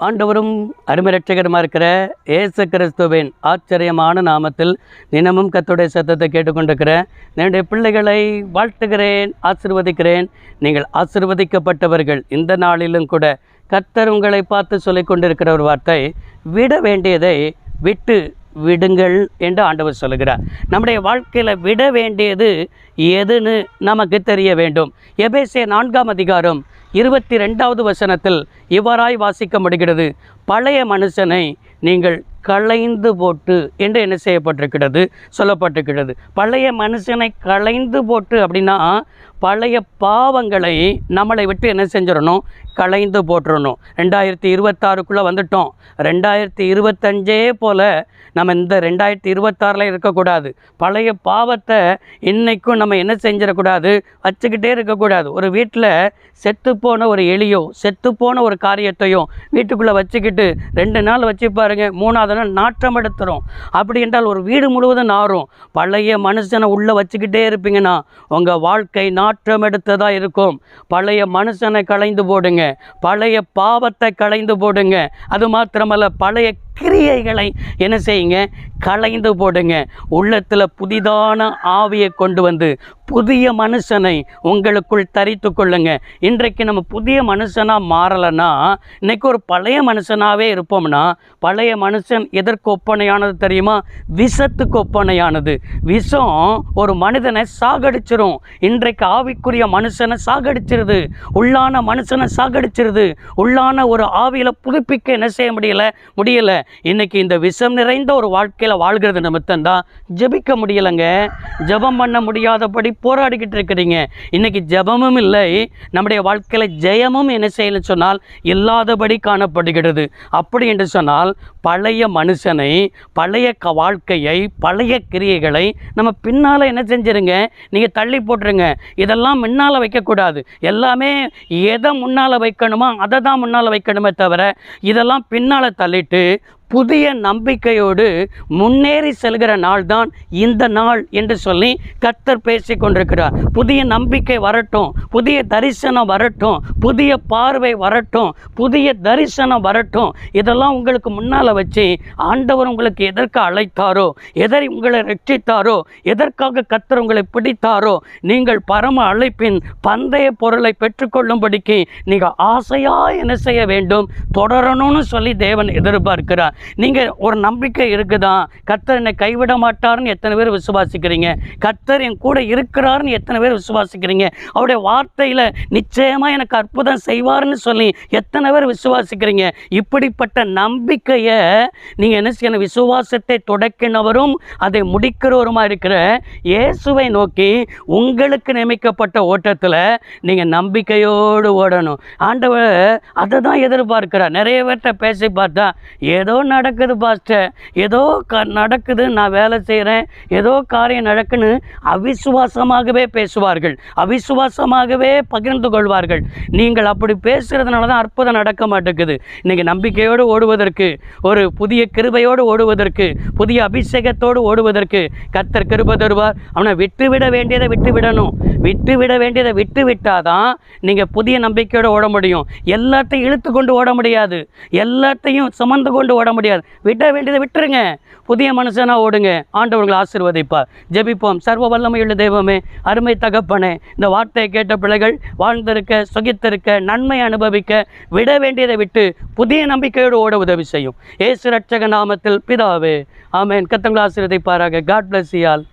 ஆண்டவரும் அருமை இருக்கிற இயேசு கிறிஸ்துவின் ஆச்சரியமான நாமத்தில் தினமும் கர்த்தருடைய சத்தத்தை கேட்டுக்கொண்டிருக்கிற என்னுடைய பிள்ளைகளை வாழ்த்துகிறேன், ஆசீர்வதிக்கிறேன். நீங்கள் ஆசீர்வதிக்கப்பட்டவர்கள். இந்த நாளிலும் கூட கர்த்தர் உங்களை பார்த்து சொல்லிக் கொண்டிருக்கிற ஒரு வார்த்தை, விட வேண்டியதை விட்டு விடுங்கள் என்று ஆண்டவர் சொல்லுகிறார். நம்முடைய வாழ்க்கையில் விட வேண்டியது எதுன்னு நமக்கு தெரிய வேண்டும். எபேசியர் 4ஆம் அதிகாரம் 22வது வசனத்தில் இவ்வாறாய் வாசிக்க முடிகிறது, பழைய மனுஷனை நீங்கள் களைந்து போட்டு என்று என்ன செய்யப்பட்டிருக்கிறது, சொல்லப்பட்டிருக்கிறது. பழைய மனுஷனை களைந்து போட்டு அப்படின்னா பழைய பாவங்களை நம்மளை விட்டு என்ன செஞ்சிடணும், களைந்து போட்டுடணும். 2026க்குள்ளே வந்துட்டோம். 2025 போல் நம்ம இந்த 2026 இருக்கக்கூடாது. பழைய பாவத்தை இன்றைக்கும் நம்ம என்ன செஞ்சிடக்கூடாது, வச்சுக்கிட்டே இருக்கக்கூடாது. ஒரு வீட்டில் செத்துப்போன ஒரு எலியோ செத்துப்போன ஒரு காரியத்தையும் வீட்டுக்குள்ளே வச்சுக்கிட்டு 2 நாள் வச்சு பாருங்கள், 3ஆவது நாள் நாற்றம் எடுத்துரும். அப்படி என்றால் ஒரு வீடு முழுவதும் நாரும். பழைய மனுஷனை உள்ளே வச்சுக்கிட்டே இருப்பீங்கன்னா உங்கள் வாழ்க்கை நாற்றம் எடுத்ததாக இருக்கும். பழைய மனுஷனை களைந்து போடுங்க, பழைய பாவத்தை களைந்து போடுங்க. அது மாத்திரமல்ல, பழைய கிரியைகளை என்ன செய்யுங்க, களைந்து போடுங்க. உள்ளத்தில் புதிதான ஆவியை கொண்டு வந்து புதிய மனுஷனை உங்களுக்குள் தரித்து கொள்ளுங்க. இன்றைக்கு நம்ம புதிய மனுஷனாக மாறலைன்னா இன்றைக்கி ஒரு பழைய மனுஷனாகவே இருப்போம்னா, பழைய மனுஷன் எதற்கு ஒப்பனையானது தெரியுமா? விஷத்துக்கு ஒப்பனையானது. விஷம் ஒரு மனிதனை சாகடிச்சிரும். இன்றைக்கு ஆவிக்குரிய மனுஷனை சாகடிச்சிருது, உள்ளான மனுஷனை சாகடிச்சிருது. உள்ளான ஒரு ஆவியில் புதுப்பிக்க என்ன செய்ய முடியலை. இன்றைக்கி இந்த விஷம் நிறைந்த ஒரு வாழ்க்கையில் வாழ்கிறது நிமித்தம்தான் ஜெபிக்க முடியலைங்க. ஜெபம் பண்ண முடியாதபடி போராடிக்கிட்டு இருக்கிறீங்க. இன்றைக்கி ஜெபமும் இல்லை, நம்முடைய வாழ்க்கையில் ஜெயமும் என்ன செய்யலன்னு சொன்னால் இல்லாதபடி காணப்படுகிறது. அப்படி என்று சொன்னால் பழைய மனுஷனை, பழைய வாழ்க்கையை, பழைய கிரியைகளை நம்ம பின்னால் என்ன செஞ்சிருங்க, நீங்கள் தள்ளி போட்டுருங்க. இதெல்லாம் முன்னால் வைக்கக்கூடாது. எல்லாமே எதை முன்னால் வைக்கணுமோ அதை தான் முன்னால் வைக்கணுமே தவிர இதெல்லாம் பின்னால் தள்ளிட்டு புதிய நம்பிக்கையோடு முன்னேறி செல்கிற நாள் தான் இந்த நாள் என்று சொல்லி கர்த்தர் பேசி கொண்டிருக்கிறார். புதிய நம்பிக்கை வரட்டும், புதிய தரிசனம் வரட்டும், புதிய பார்வை வரட்டும், புதிய தரிசனம் வரட்டும். இதெல்லாம் உங்களுக்கு முன்னால் வச்சு ஆண்டவர் உங்களுக்கு எதற்கு அழைத்தாரோ, எதை உங்களை ரட்சித்தாரோ, எதற்காக கர்த்தர் உங்களை பிடித்தாரோ, நீங்கள் பரம அழைப்பின் பந்தய பொருளை பெற்றுக்கொள்ளும்படிக்கு நீங்கள் ஆசையாக என்ன செய்ய வேண்டும், தொடரணும்னு சொல்லி தேவன் எதிர்பார்க்கிறார். நீங்கள் ஒரு நம்பிக்கை இருக்குதா, கர்த்தர் என்னை கைவிட மாட்டார்னு எத்தனை பேர் விசுவாசிக்கிறீங்க? கர்த்தர் என் கூட இருக்கிறார்னு எத்தனை பேர் விசுவாசிக்கிறீங்க? அவருடைய வார்த்தையில் நிச்சயமாக எனக்கு அற்புதம் செய்வார்னு சொல்லி எத்தனை பேர் விசுவாசிக்கிறீங்க? இப்படிப்பட்ட நம்பிக்கையை நீங்கள் என்ன செய்யணும், விசுவாசத்தை தொடக்கினவரும் அதை முடிக்கிறவருமாக இருக்கிற இயேசுவை நோக்கி உங்களுக்கு நியமிக்கப்பட்ட ஓட்டத்தில் நீங்கள் நம்பிக்கையோடு ஓடணும். ஆண்டவர் அதை தான் எதிர்பார்க்கிறார். நிறைய பேர்கிட்ட பேசி பார்த்தா ஏதோ நடக்குது பாஸ்டர், ஏதோ நடக்குது, நான் வேலை செய்கிறேன், ஏதோ காரியம் நடக்குன்னு அவிசுவாசமாகவே பேசுவார்கள், அவிசுவாசமாகவே பகிர்ந்து கொள்வார்கள். நீங்கள் அப்படி பேசுகிறதுனால தான் அற்புதம் நடக்க மாட்டேங்குது. இன்றைக்கி நம்பிக்கையோடு ஓடுவதற்கு, ஒரு புதிய கிருபையோடு ஓடுவதற்கு, புதிய அபிஷேகத்தோடு ஓடுவதற்கு கர்த்தர் கிருபை தருவார். அவனை விட்டுவிட வேண்டியதை விட்டு விடணும். விட்டுவிட வேண்டியதை விட்டு விட்டாதான் நீங்கள் புதிய நம்பிக்கையோடு ஓட முடியும். எல்லாத்தையும் இழுத்து கொண்டு ஓட முடியாது, எல்லாத்தையும் சுமந்து கொண்டு ஓட முடியாது. விட வேண்டியதை விட்டுருங்க, புதிய மனுஷனாக ஓடுங்க. ஆண்டவர்களை ஆசீர்வதிப்பார். ஜெபிப்போம். சர்வ வல்லமையுள்ள தெய்வமே, அருமை தகப்பனே, இந்த வார்த்தையை கேட்ட பிள்ளைகள் வாழ்ந்திருக்க, சுகித்திருக்க, நன்மை அனுபவிக்க, விட வேண்டியதை விட்டு புதிய நம்பிக்கையோடு ஓட உதவி செய்யும். இயேசு ரட்சக நாமத்தில் பிதாவே, ஆமென். கர்த்தர் ஆசீர்வதிப்பாராக. God bless you all.